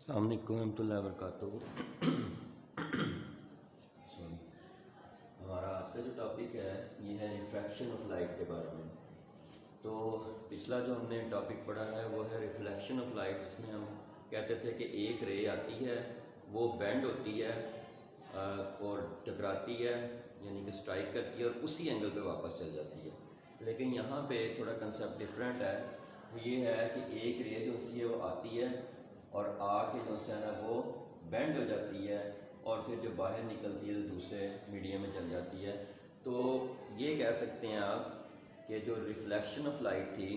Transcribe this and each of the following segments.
अस्सलाम वालेकुम रहमतुल्लाहि व बरकातुहू। सॉरी, हमारा आज का जो टॉपिक है ये है रिफ्रैक्शन ऑफ लाइट के बारे में। तो पिछला जो हमने टॉपिक पढ़ा है वो है रिफ्लेक्शन ऑफ लाइट, जिसमें हम कहते थे कि एक रे आती है, वो बेंड होती है और टकराती है, यानी कि स्ट्राइक करती है और उसी एंगल पे वापस चल जाती है। लेकिन यहाँ पे थोड़ा कंसेप्ट डिफरेंट है। वो ये है कि एक रे जो सी है वो आती है और आके जो है ना वो बेंड हो जाती है और फिर जो बाहर निकलती है तो दूसरे मीडियम में चल जाती है। तो ये कह सकते हैं आप कि जो रिफ्लेक्शन ऑफ लाइट थी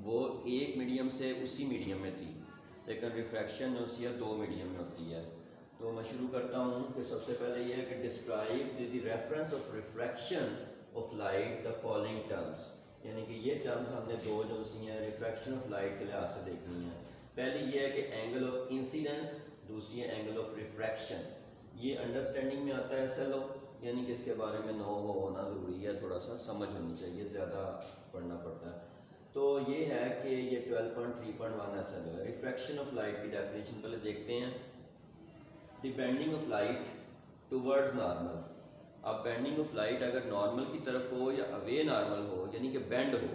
वो एक मीडियम से उसी मीडियम में थी, लेकिन रिफ्रैक्शन जो सी है दो मीडियम में होती है। तो मैं शुरू करता हूँ कि सबसे पहले ये है कि describe the reference of refraction of light the following terms, यानी कि ये टर्म्स हमने दो जो सी हैं रिफ्रैक्शन ऑफ लाइट के लिहाज से देखनी है। पहली ये है कि एंगल ऑफ इंसिडेंस, दूसरी है एंगल ऑफ रिफ्रैक्शन। ये अंडरस्टैंडिंग में आता है SLO, यानी कि इसके बारे में नो होना ज़रूरी है, थोड़ा सा समझ होनी चाहिए, ज़्यादा पढ़ना पड़ता है। तो ये है कि ये 12.3.1 SLO है। रिफ्रैक्शन ऑफ लाइट की डेफिनेशन पहले देखते हैं। The bending of light towards normal. अब बेंडिंग ऑफ लाइट अगर नॉर्मल की तरफ हो या अवे नॉर्मल हो, यानी कि बेंड हो,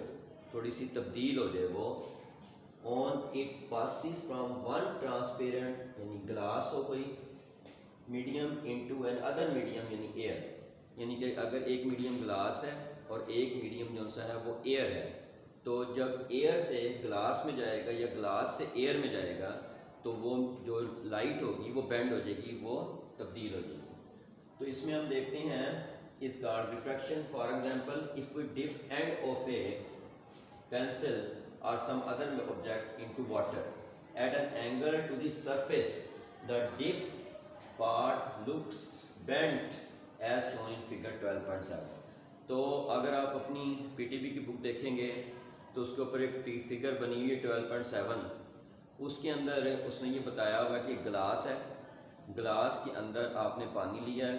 थोड़ी सी तब्दील हो जाए वो, on it passes from one transparent यानी ग्लास हो कोई medium into another medium यानी एयर। यानी कि अगर एक मीडियम ग्लास है और एक मीडियम जो सा है वो एयर है, तो जब एयर से ग्लास में जाएगा या ग्लास से एयर में जाएगा तो वो जो लाइट होगी वो बेंड हो जाएगी, वो तब्दील हो जाएगी। तो इसमें हम देखते हैं इस called refraction. For example, if we dip end of a pencil or some other object into water at an angle to the surface, the dip part looks bent as shown in figure 12.7। तो अगर आप अपनी PTB की book देखेंगे तो उसके ऊपर एक फिगर बनी हुई है 12.7। उसके अंदर उसने ये बताया हुआ कि ग्लास है, ग्लास के अंदर आपने पानी लिया है,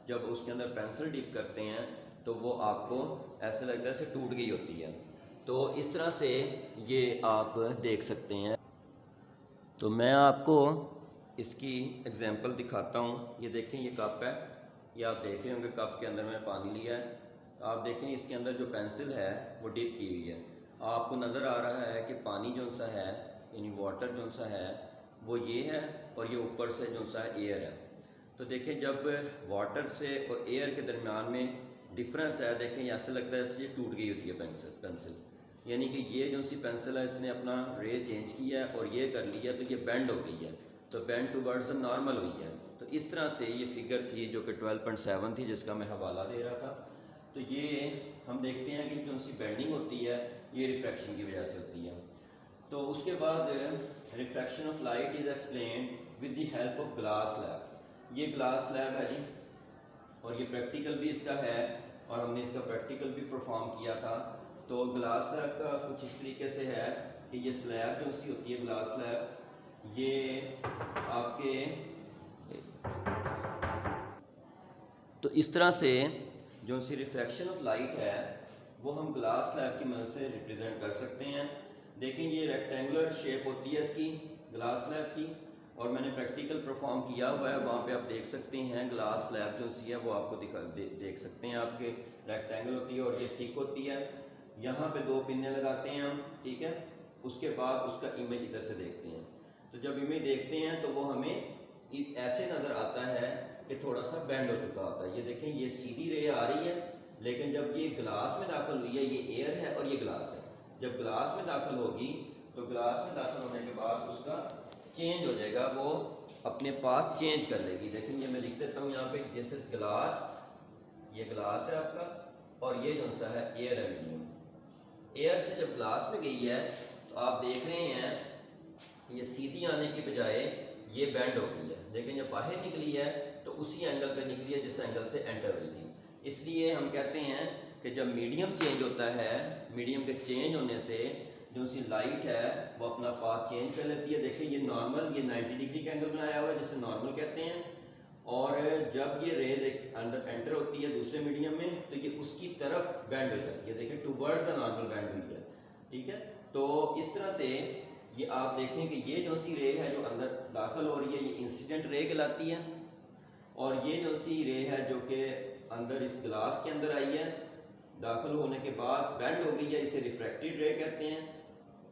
जब उसके अंदर पेंसिल डिप करते हैं तो वो आपको ऐसा लगता है जैसे टूट गई होती है। तो इस तरह से ये आप देख सकते हैं। तो मैं आपको इसकी एग्जांपल दिखाता हूँ। ये देखें, ये कप है, ये आप देख रहे होंगे कप के अंदर मैंने पानी लिया है। आप देखें इसके अंदर जो पेंसिल है वो डिप की हुई है। आपको नज़र आ रहा है कि पानी जो सा है यानी वाटर जो सा है वो ये है और ये ऊपर से जो सा एयर है। तो देखें जब वाटर से और एयर के दरमियान में डिफरेंस है, देखें ऐसा लगता है जैसे ये टूट गई होती है पेंसिल। यानी कि ये जो सी पेंसिल है इसने अपना रे चेंज किया है और ये कर लिया तो ये बेंड हो गई है, तो बेंड टूवर्ड्स नॉर्मल हुई है। तो इस तरह से ये फिगर थी जो कि 12.7 थी, जिसका मैं हवाला दे रहा था। तो ये हम देखते हैं कि जो सी बेंडिंग होती है ये रिफ्रैक्शन की वजह से होती है। तो उसके बाद refraction of light is explained with the help of glass slab. ये ग्लास स्लैब है जी, और ये प्रैक्टिकल भी इसका है और हमने इसका प्रैक्टिकल भी परफॉर्म किया था। तो ग्लास स्लैब का कुछ इस तरीके से है कि ये स्लैब जो सी होती है ग्लास स्लैब, ये आपके तो इस तरह से जो सी रिफ्रैक्शन ऑफ लाइट है वो हम ग्लास स्लैब की मदद से रिप्रेजेंट कर सकते हैं। देखें ये रेक्टेंगुलर शेप होती है इसकी ग्लास स्लैब की, और मैंने प्रैक्टिकल परफॉर्म किया हुआ है, वहाँ पे आप देख सकते हैं ग्लास स्लैब जो सी है वो आपको देख सकते हैं। आपके रेक्टेंगल होती है और ये थिक होती है। यहाँ पे दो पिन्ने लगाते हैं हम, ठीक है। उसके बाद उसका इमेज इधर से देखते हैं। तो जब इमेज देखते हैं तो वो हमें ऐसे नज़र आता है कि थोड़ा सा बेंड हो चुका होता है। ये देखें ये सीधी रे आ रही है, लेकिन जब ये ग्लास में दाखिल हुई है, ये एयर है और ये ग्लास है, जब ग्लास में दाखिल होगी तो ग्लास में दाखिल होने के बाद उसका चेंज हो जाएगा, वो अपने पास चेंज कर लेगी। देखें ये मैं लिख देता हूँ यहाँ पे, दिस इज ग्लास, ये ग्लास है आपका और ये जो सा है एयर है मीडियम। एयर से जब ग्लास में गई है तो आप देख रहे हैं ये सीधी आने की बजाय ये बेंड हो गई है, लेकिन जब बाहर निकली है तो उसी एंगल पे निकली है जिस एंगल से एंटर हुई थी। इसलिए हम कहते हैं कि जब मीडियम चेंज होता है, मीडियम के चेंज होने से जो सी लाइट है वो अपना पाथ चेंज कर लेती है। देखिए ये नॉर्मल, ये 90 डिग्री का एंगल बनाया हुआ है जिसे नॉर्मल कहते हैं, और जब ये रे अंदर एंटर होती है दूसरे मीडियम में तो ये उसकी तरफ बेंड हो जाती है। देखिए टूवर्ड्स द नॉर्मल बेंड हुई है, ठीक है। तो इस तरह से ये आप देखें कि ये जो सी रे है जो अंदर इंसिडेंट रे कहलाती है, और ये जो सी रे है जो कि अंदर इस ग्लास के अंदर आई है, दाखिल होने के बाद बेंड हो गई है, इसे रिफ्रैक्टेड रे कहते हैं।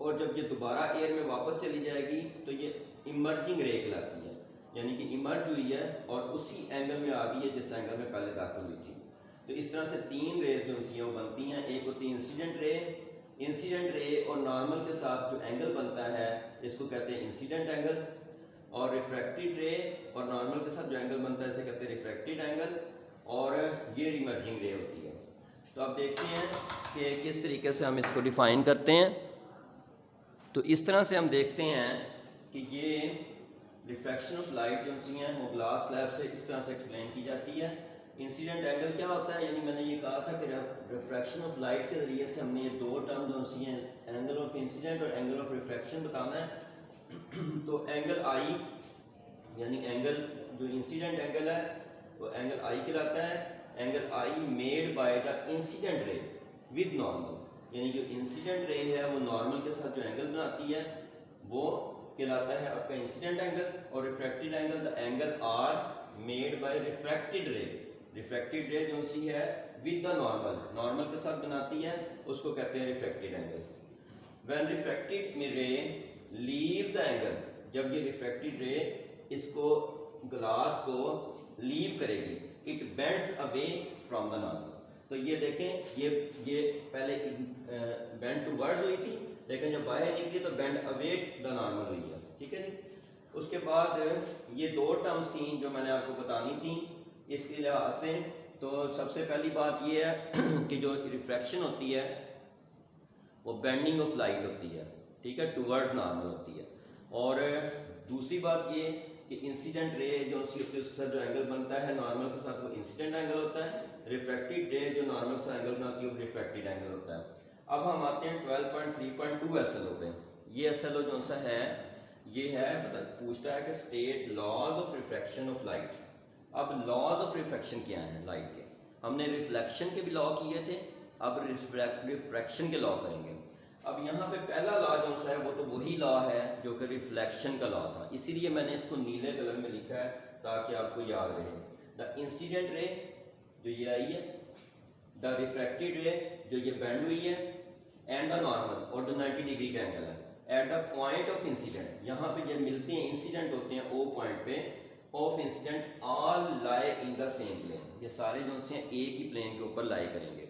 और जब ये दोबारा एयर में वापस चली जाएगी तो ये इमर्जिंग रे कहलाती है, यानी कि इमर्ज हुई है और उसी एंगल में आ गई है जिस एंगल में पहले दाखिल हुई थी। तो इस तरह से तीन रेज जो सी वो बनती हैं। एक होती है इंसिडेंट रे और नॉर्मल के साथ जो एंगल बनता है इसको कहते हैं इंसिडेंट एंगल, और रिफ्रैक्टेड रे और नॉर्मल के साथ जो एंगल बनता है इसे कहते हैं रिफ्रैक्टेड एंगल, और ये इमर्जिंग रे होती है। तो आप देखते हैं कि किस तरीके से हम इसको डिफ़ाइन करते हैं। तो इस तरह से हम देखते हैं कि ये रिफ्रैक्शन ऑफ लाइट जो सी हैं वो ग्लास स्लैब से इस तरह से एक्सप्लेन की जाती है। इंसिडेंट एंगल क्या होता है, यानी मैंने ये कहा था कि रिफ्रैक्शन ऑफ लाइट के जरिए से हमने ये दो टर्म जो सी हैं, एंगल ऑफ इंसिडेंट और एंगल ऑफ रिफ्रैक्शन बताना है। तो एंगल आई यानी एंगल जो इंसिडेंट एंगल है वो एंगल आई कहलाता है। Angle I made by the incident ray with normal, यानी जो इंसिडेंट रे है वो नॉर्मल के साथ जो एंगल बनाती है वो कहलाता है आपका इंसिडेंट एंगल। और refracted angle the angle are made by refracted ray जो सी है विद द नॉर्मल के साथ बनाती है उसको कहते हैं refracted angle. When refracted ray leave the angle, जब ये रिफ्रैक्टेड रे इसको ग्लास को लीव करेगी, it bends away from the normal. तो ये देखें ये पहले बेंड टूवर्ड्स हुई थी, लेकिन जब बाहर निकली तो बेंड अवे द नॉर्मल हुई है, ठीक है जी। उसके बाद ये दो टर्म्स थी जो मैंने आपको बतानी थी इसके लिहाज से। तो सबसे पहली बात ये है कि जो रिफ्रैक्शन होती है वो बेंडिंग ऑफ लाइट होती है, ठीक है, टूवर्ड्स नॉर्मल होती है। और दूसरी बात ये कि इंसिडेंट रे जो उसके साथ जो एंगल बनता है नॉर्मल के साथ वो इंसिडेंट एंगल होता है। रिफ्रैक्टेड रे जो नॉर्मल से एंगल बनाती है वो रिफ्रैक्टेड एंगल होता है। अब हम आते हैं 12.3.2 SLO पे। ये SLO जो सा है ये है पूछता है कि state laws of refraction of light. अब लॉज ऑफ रिफ्रैक्शन क्या है लाइट के, हमने रिफ्लेक्शन के भी लॉ किए थे, अब रिफ्रैक्शन के लॉ करेंगे। अब यहाँ पे पहला लॉ जो सा है वो तो वही लॉ है जो कि रिफ्लेक्शन का लॉ था, इसीलिए मैंने इसको नीले कलर में लिखा है ताकि आपको याद रहे। द इंसिडेंट रे जो ये आई है, द रिफ्रैक्टेड रे जो ये बेंड हुई है, एंड द नॉर्मल और जो 90 डिग्री का एंगल है at the point of incident, यहाँ पे जब मिलते हैं इंसिडेंट होते हैं ओ पॉइंट पे of incident all lie in the same plane, ये सारे जो से एक ही प्लेन के ऊपर लाई करेंगे।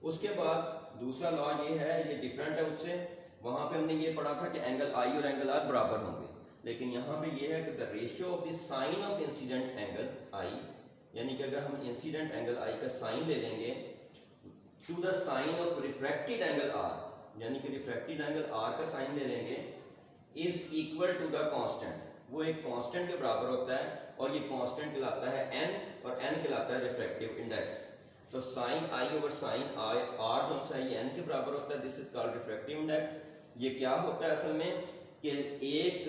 उसके बाद दूसरा लॉ ये है, ये डिफरेंट है उससे, वहाँ पे हमने ये पढ़ा था कि एंगल आई और एंगल आर बराबर होंगे, लेकिन यहाँ पे ये है कि the ratio of the sine of incident angle I, यानी कि अगर हम इंसिडेंट एंगल आई का साइन ले लेंगे to the sine of refracted angle R, यानी कि रिफ्रैक्टेड एंगल आर का साइन ले लेंगे, is equal to the constant, वो एक कांस्टेंट के बराबर होता है और ये कांस्टेंट कहलाता है n और n कहलाता है रिफ्रैक्टिव इंडेक्स। तो sine I over sine R जो सा ये n के बराबर होता है, this is called refractive index. ये क्या होता है असल में कि एक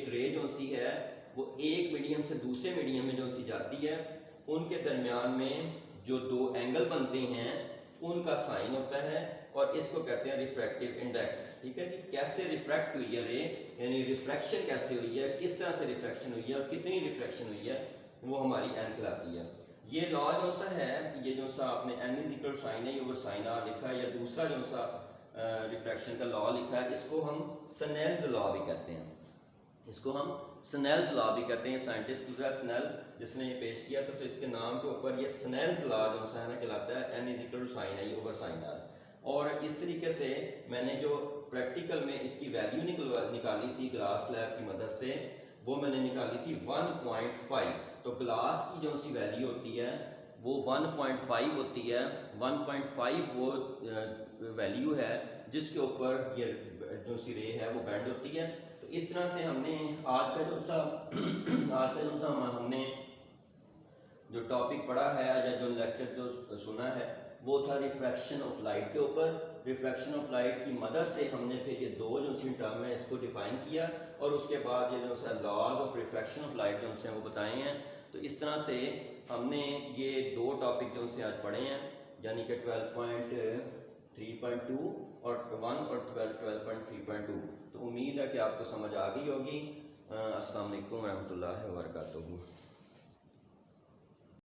रे जो सी है वो एक मीडियम से दूसरे मीडियम में जो सी जाती है, उनके दरमियान में जो दो एंगल बनते हैं उनका साइन होता है और इसको कहते हैं रिफ्रैक्टिव इंडेक्स, ठीक है जी। कैसे रिफ्रैक्ट हुई है रे, यानी रिफ्रैक्शन कैसे हुई है, किस तरह से रिफ्रैक्शन हुई है और कितनी रिफ्रैक्शन हुई है, वो हमारी n कहलाती है। ये लॉ जो सा है, ये जो सा आपने n is equal to sine a over sine r लिखा है, या दूसरा जो सा रिफ्रैक्शन का लॉ लिखा है, इसको हम स्नेल्स लॉ भी कहते हैं, इसको हम स्नेल्स लॉ भी कहते हैं। साइंटिस्ट दूसरा स्नेल जिसने ये पेश किया था, तो इसके नाम के ऊपर ये स्नेल्स लॉ जो सा है ना कहलाता है n is equal to sine a over sine r। और इस तरीके से मैंने जो प्रैक्टिकल में इसकी वैल्यू निकाली थी ग्लास स्लैब की मदद से, वो मैंने निकाली थी 1.5। तो ग्लास की जो सी वैल्यू होती है वो 1.5 होती है, 1.5 वो वैल्यू है जिसके ऊपर ये जो सी रे है वो बैंड होती है। तो इस तरह से हमने आज का जो सा हमने जो टॉपिक पढ़ा है या जो लेक्चर जो सुना है वो था रिफ्रैक्शन ऑफ लाइट के ऊपर। रिफ्रैक्शन ऑफ लाइट की मदद से हमने फिर ये दो जो सी टर्म है इसको डिफाइन किया और उसके बाद ये जो सा laws of refraction of light जो से वो बताए हैं। तो इस तरह से हमने ये दो टॉपिक जो से आज पढ़े हैं, यानी कि 12.3.2 और 1 और 12.3.2। तो उम्मीद है कि आपको समझ आ गई होगी। अस्सलाम वालेकुम रहमतुल्लाहि व बरकातुहू।